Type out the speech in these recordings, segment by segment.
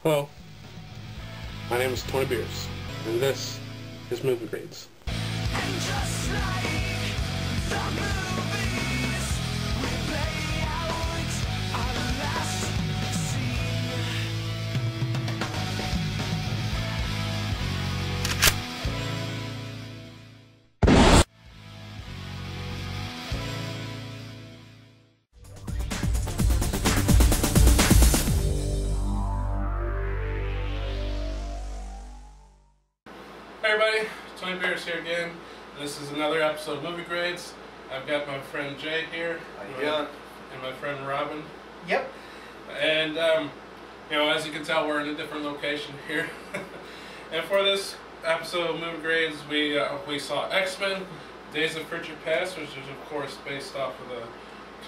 Hello, my name is Tony Beers, and this is Movie Grades. And just like the movies, we play out our last scene. Hey everybody, Tony Beers here again. This is another episode of Movie Grades. I've got my friend Jay here. How you doing? And my friend Robin. Yep. And, you know, as you can tell, we're in a different location here. And for this episode of Movie Grades, we saw X-Men, Days of Future Past, which is, of course, based off of the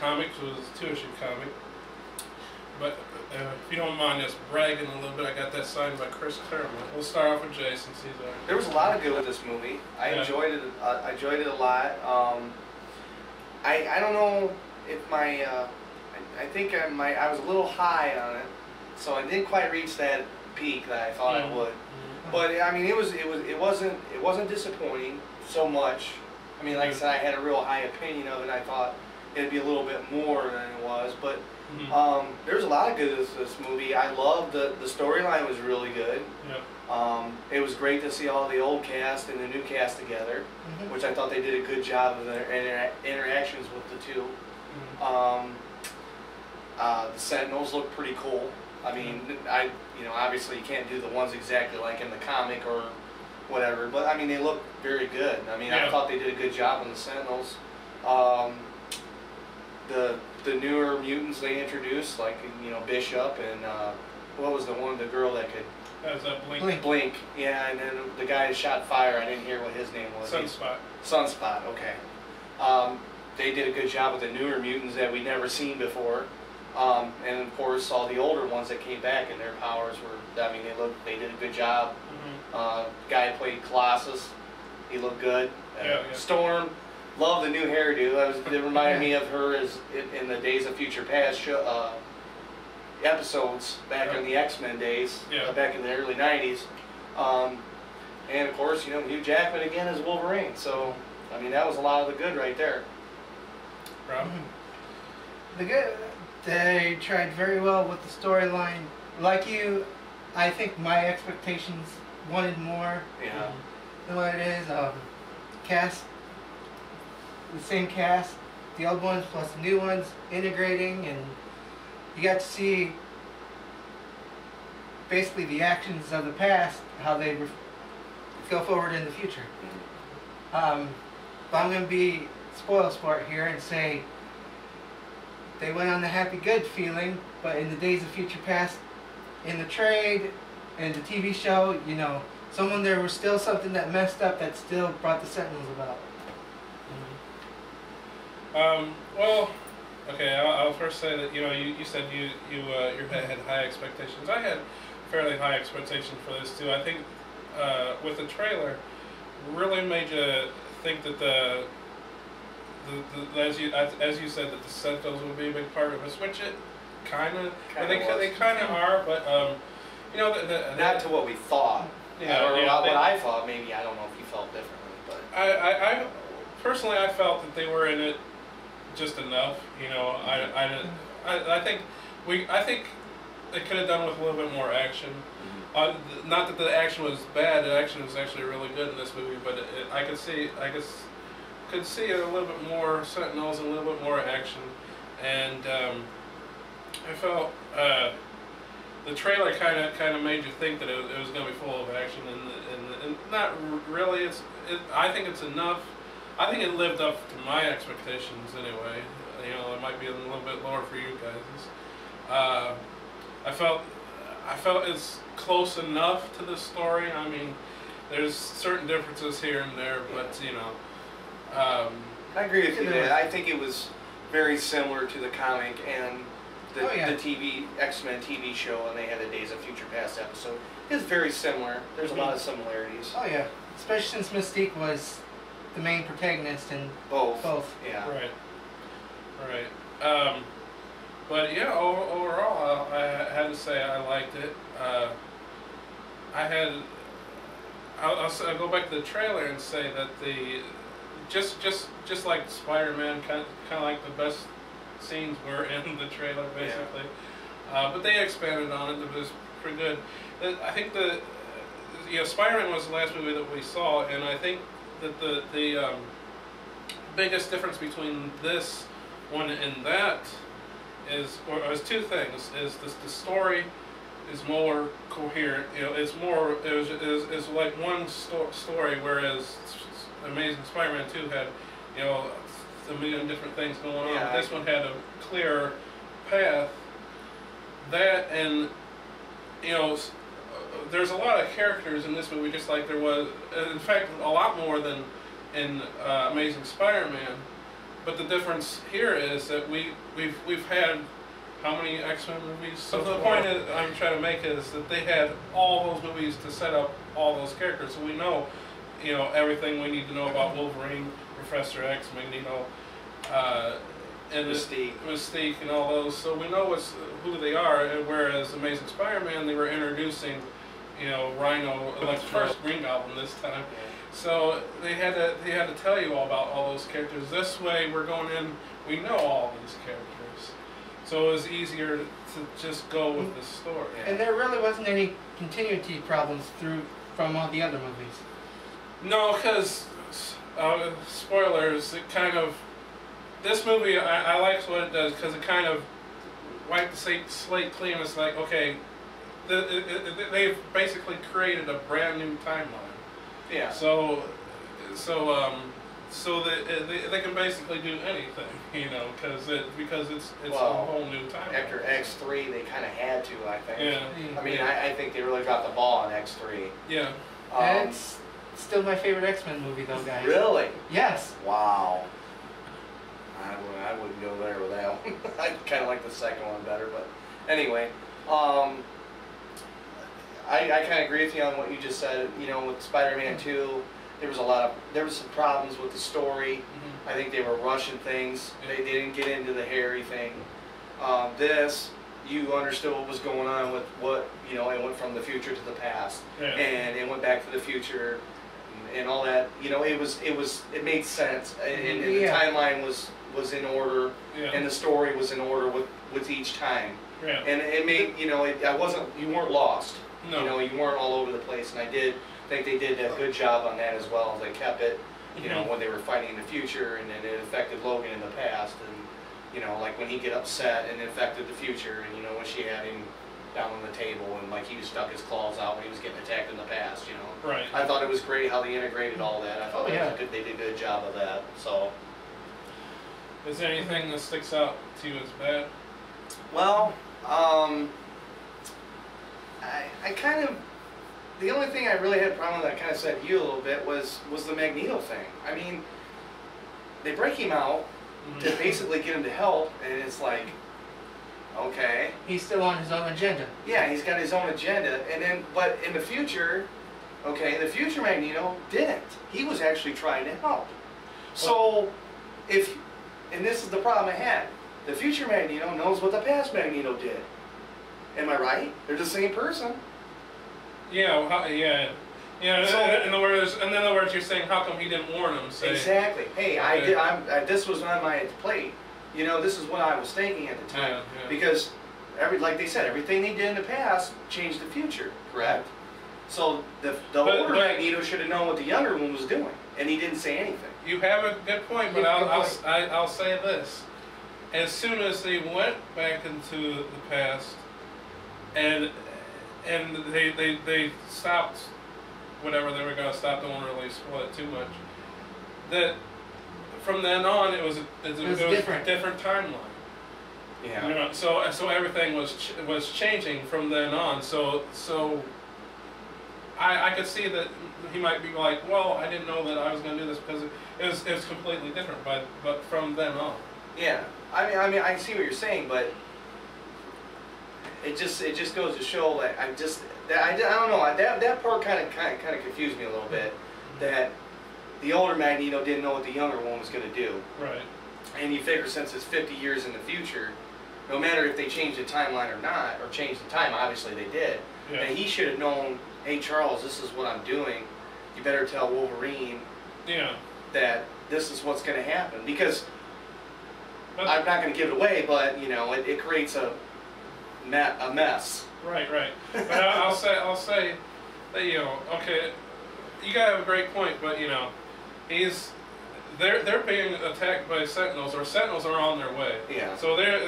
comics. It was a 2-issue comic. But if you don't mind us bragging a little bit, I got that signed by Chris Claremont. We'll start off with Jay since he's our... There was a lot of good with this movie. I enjoyed it. I enjoyed it a lot. I don't know if my I think I was a little high on it, so I didn't quite reach that peak that I thought I would. But I mean, it wasn't disappointing so much. I mean, like I said, I had a real high opinion of it. I thought it'd be a little bit more than it was, but. There was a lot of good in this movie. I loved the storyline was really good. Yep. It was great to see all the old cast and the new cast together, which I thought they did a good job of their interactions with the two. The Sentinels look pretty cool. I mean, obviously you can't do the ones exactly like in the comic or whatever, but I mean they look very good. I mean, I thought they did a good job on the Sentinels. The newer mutants they introduced, like Bishop and what was the girl that could? That was Blink. Blink, yeah, and then the guy that shot fire. I didn't hear what his name was. Sunspot. Sunspot. Okay. They did a good job with the newer mutants that we'd never seen before, and of course all the older ones that came back and their powers were. I mean, they did a good job. Guy who played Colossus, he looked good. Storm. Love the new hairdo. It reminded me of her as in the Days of Future Past episodes back in the X-Men days, back in the early '90s. And of course, Hugh Jackman again as Wolverine. So, I mean, that was a lot of the good right there. Rob? The good. They tried very well with the storyline. Like you, I think my expectations wanted more than what it is. Cast. The same cast, the old ones plus the new ones, integrating, and you got to see basically the actions of the past, how they go forward in the future. But I'm going to be spoil sport here and say they went on the happy good feeling, but in the Days of Future Past, in the trade, and the TV show, there was still something that messed up that still brought the Sentinels about. Well, okay, I'll first say that, you said you had high expectations. I had fairly high expectations for this too. I think with the trailer, really made you think that as you said, that the Sentinels would be a big part of this, which it they kind of are, but not to what we thought. What I thought. Maybe I don't know if you felt differently, but I personally I felt that they were in it just enough, I think they could have done with a little bit more action. Not that the action was bad; the action was actually really good in this movie. But I could see a little bit more Sentinels and a little bit more action, and I felt the trailer kind of made you think that it was going to be full of action, and not really. I think it's enough. I think it lived up to my expectations anyway. It might be a little bit lower for you guys. I felt it's close enough to the story. I mean, there's certain differences here and there, but I agree with you there. I think it was very similar to the comic and the TV X-Men TV show, and they had a Days of Future Past episode. It's very similar. There's a lot of similarities. Oh yeah, especially since Mystique was the main protagonist in both. Yeah. Right. But yeah, overall, I had to say I liked it. I had. I'll go back to the trailer and say that just like Spider-Man, kind of like the best scenes were in the trailer, basically. Yeah. But they expanded on it. It was pretty good. I think Spider-Man was the last movie that we saw, and I think that the biggest difference between this one and that is two things: is the story is more coherent. It's more is like one story, whereas Amazing Spider-Man 2 had a million different things going on. Yeah, This one had a clear path. That and there's a lot of characters in this movie, just like there was, in fact, a lot more than in Amazing Spider-Man. But the difference here is that we've had how many X-Men movies? So the point I'm trying to make is that they had all those movies to set up all those characters, so we know, everything we need to know about Wolverine, Professor X, Magneto, and Mystique, and all those. So we know who they are. Whereas Amazing Spider-Man, they were introducing, Rhino, like the first Green Goblin this time. So they had to tell you all about all those characters. This way, we're going in, we know all these characters, so it was easier to just go with the story. And there really wasn't any continuity problems from all the other movies. No, because spoilers. It kind of this movie I liked what it does because it kind of wiped the slate clean. It's like, okay, they've basically created a brand new timeline. Yeah. So they can basically do anything, because it's a whole new time. After X3, they kind of had to, I think. Yeah. I mean, I think they really dropped the ball on X3. Yeah. It's still my favorite X-Men movie, though, guys. Really? Yes. Wow. I wouldn't go there with that one. I kind of like the second one better, but anyway. I kind of agree with you on what you just said. With Spider-Man 2, there was some problems with the story. Mm-hmm. I think they were rushing things. Yeah. They didn't get into the Harry thing. This, you understood what was going on with what, it went from the future to the past. Yeah. And it went back to the future and all that. It made sense. And the timeline was in order. Yeah. And the story was in order with each time. Yeah. And it made, you weren't lost. No. You weren't all over the place, and I did think they did a good job on that as well. They kept it, when they were fighting in the future, and then it affected Logan in the past, and like when he get upset, and it affected the future, and when she had him down on the table, and like he stuck his claws out when he was getting attacked in the past, Right. I thought it was great how they integrated all that. I thought they did a good job of that. So. Is there anything that sticks out to you as bad? Well, I kind of, the only thing I really had a problem with, I kind of said to you a little bit, was the Magneto thing. I mean, they break him out to basically get him to help, and it's like, okay. He's still on his own agenda. Yeah, he's got his own agenda, but in the future, okay, the future Magneto didn't. He was actually trying to help. So, and this is the problem I had, the future Magneto knows what the past Magneto did. Am I right? They're the same person. Yeah, yeah. So, in other words, you're saying, how come he didn't warn him? Exactly. Hey, okay. This was on my plate. This is what I was thinking at the time. Yeah. Because, like they said, everything they did in the past changed the future, correct? So the older Magneto should have known what the younger one was doing, and he didn't say anything. You have a good point, but I'll say this: as soon as they went back into the past, and they stopped whatever they were going to stop. Don't really spoil it too much. That from then on, it was a different timeline. Yeah. So everything was changing from then on. So I could see that he might be like, well, I didn't know that I was going to do this because it was completely different. But from then on. Yeah. I mean, I see what you're saying, but it just goes to show that I don't know, that part kind of confused me a little bit, that the older Magneto didn't know what the younger one was going to do. Right. And you figure since it's 50 years in the future, no matter if they changed the timeline or not, or changed the time, obviously they did, Yeah. that he should have known, hey Charles, this is what I'm doing. You better tell Wolverine Yeah. that this is what's going to happen. Because But, I'm not going to give it away, but you know, it creates a mess. right. But I'll say that, you know, okay, you gotta have a great point, but you know, they're being attacked by Sentinels, or Sentinels are on their way. Yeah. So they're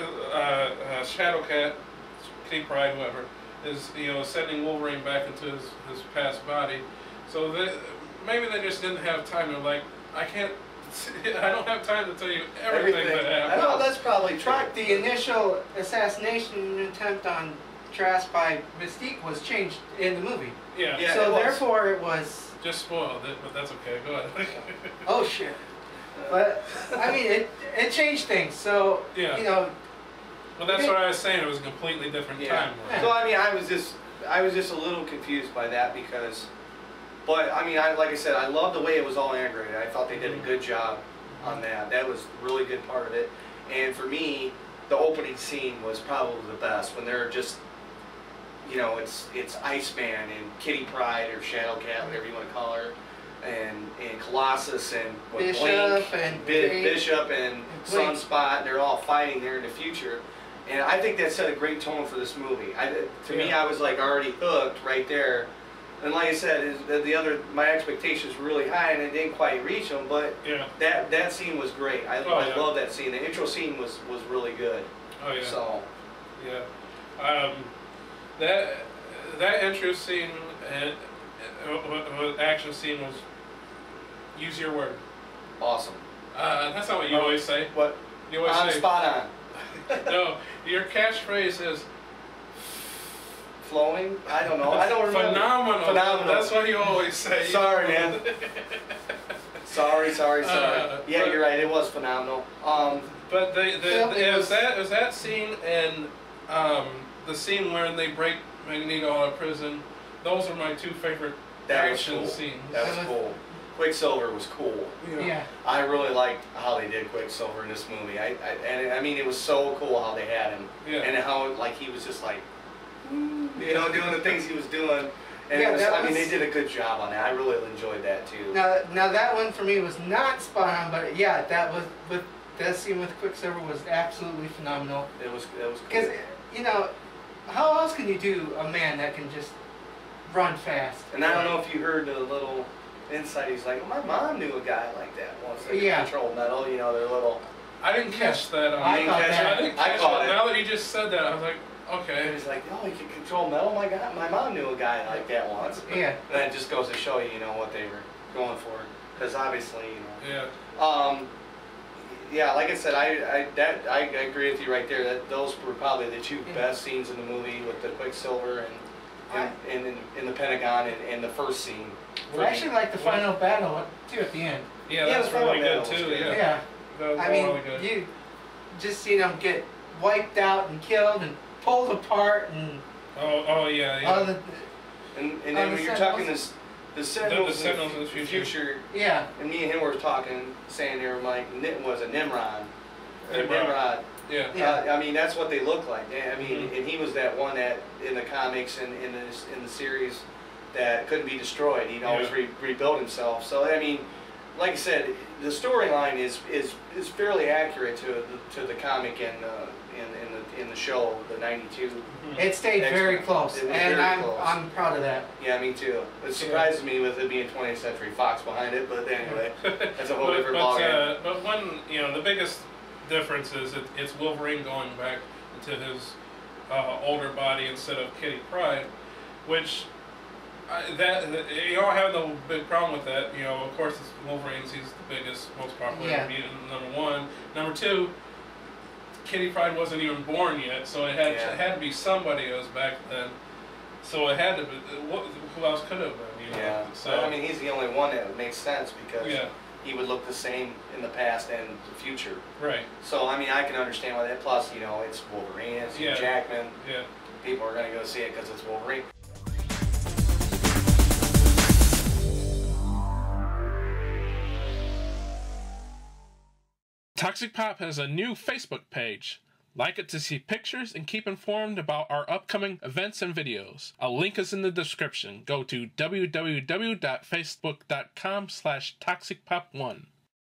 Shadowcat, Kitty Pryde, whoever, is, you know, sending Wolverine back into his past body. So maybe they just didn't have time. They're like, I don't have time to tell you everything that happened. Well, that's probably true. But the initial assassination attempt on Trask by Mystique was changed in the movie. Yeah. Yeah. So it was. therefore it was, Just spoiled it, but that's okay. Go ahead. oh shit. But, I mean, it changed things, so, Yeah. you know, Well, that's what I was saying. It was a completely different Yeah. timeline. So I mean, I was just a little confused by that because, but I mean, like I said, I love the way it was all integrated. I thought they did a good job on that. That was a really good part of it. And for me, the opening scene was probably the best when they're just, you know, it's Iceman and Kitty Pryde or Shadowcat, whatever you want to call her, and Colossus and Bishop Blink, and Bishop and Blink. Sunspot, and they're all fighting there in the future. And I think that set a great tone for this movie. To me, I was like already hooked right there. And like I said, my expectations were really high, and I didn't quite reach them. But Yeah. that scene was great. I yeah. love that scene. The intro scene was really good. Oh yeah. So Yeah. That intro scene and action scene was, use your word. awesome. That's not what you always say. What? You always On say spot on. no. Your catchphrase is Flowing? I don't know. I don't remember. phenomenal. That's what you always say. Sorry, man. Sorry. Yeah, but- you're right. It was phenomenal. But it was that scene and the scene where they break Magneto out of prison. Those are my two favorite That was action cool. scenes. That was cool. Quicksilver was cool. yeah. I really liked how they did Quicksilver in this movie. I mean, it was so cool how they had him, Yeah. and how like he was just like, you know, doing the things he was doing. And Yeah, it was, that I mean, was- they did a good job on that. I really enjoyed that too. Now that one for me was not spot on, but yeah, that scene with Quicksilver was absolutely phenomenal. It was cool. Because, you know, how else can you do a man that can just run fast? And I don't know if you heard the little insight. He's like, my mom knew a guy like that once. They could Yeah. control metal. You know, they're little. I didn't catch that. I didn't caught catch that. I didn't I catch caught it. it. Now that you just said that, I was like, And okay. he's like, oh, you can control metal? My God, my mom knew a guy like that once. Yeah. And that just goes to show you, you know, what they were going for. Because obviously, you know. Yeah. Yeah, like I said, I agree with you right there. That those were probably the two best scenes in the movie, with the Quicksilver and in the Pentagon and the first scene. I actually like the final battle too at the end. Yeah, Yeah, that's the really final good battle too. was good. Yeah. That was I mean, really good. you just seen them get wiped out and killed and pulled apart and Oh yeah. all the And then the when you're Sentinels? talking the Sentinels, Sentinels in the future. yeah. and me and him were talking, saying they were like, was a Nimrod. Nimrod. Yeah. Yeah. I mean, that's what they look like. I mean, and he was that one that in the comics and in the series that couldn't be destroyed. He'd always rebuild himself. So I mean, like I said, the storyline is fairly accurate to the comic and in the show, the '92. It stayed very close, It was and very close. I'm proud of that. Yeah, me too. It surprises me with it being 20th Century Fox behind it, but anyway, that's a whole different ballgame. But when, you know, the biggest difference is it's Wolverine going back into his older body instead of Kitty Pryde, which you don't have no big problem with that. You know, of course, it's Wolverine's. He's the biggest, most popular mutant. Number one. Number two, Kitty Pryde wasn't even born yet, so it had to be somebody that was back then. So it had to be. Who else could have been? You know? Yeah. So I mean, he's the only one that makes sense because yeah. he would look the same in the past and the future. Right. So I mean, I can understand why that. Plus, you know, it's Wolverine, it's Hugh Jackman. Yeah. People are going to go see it because it's Wolverine. Toxic Pop has a new Facebook page. Like it to see pictures and keep informed about our upcoming events and videos. A link is in the description. Go to www.facebook.com/toxicpop1.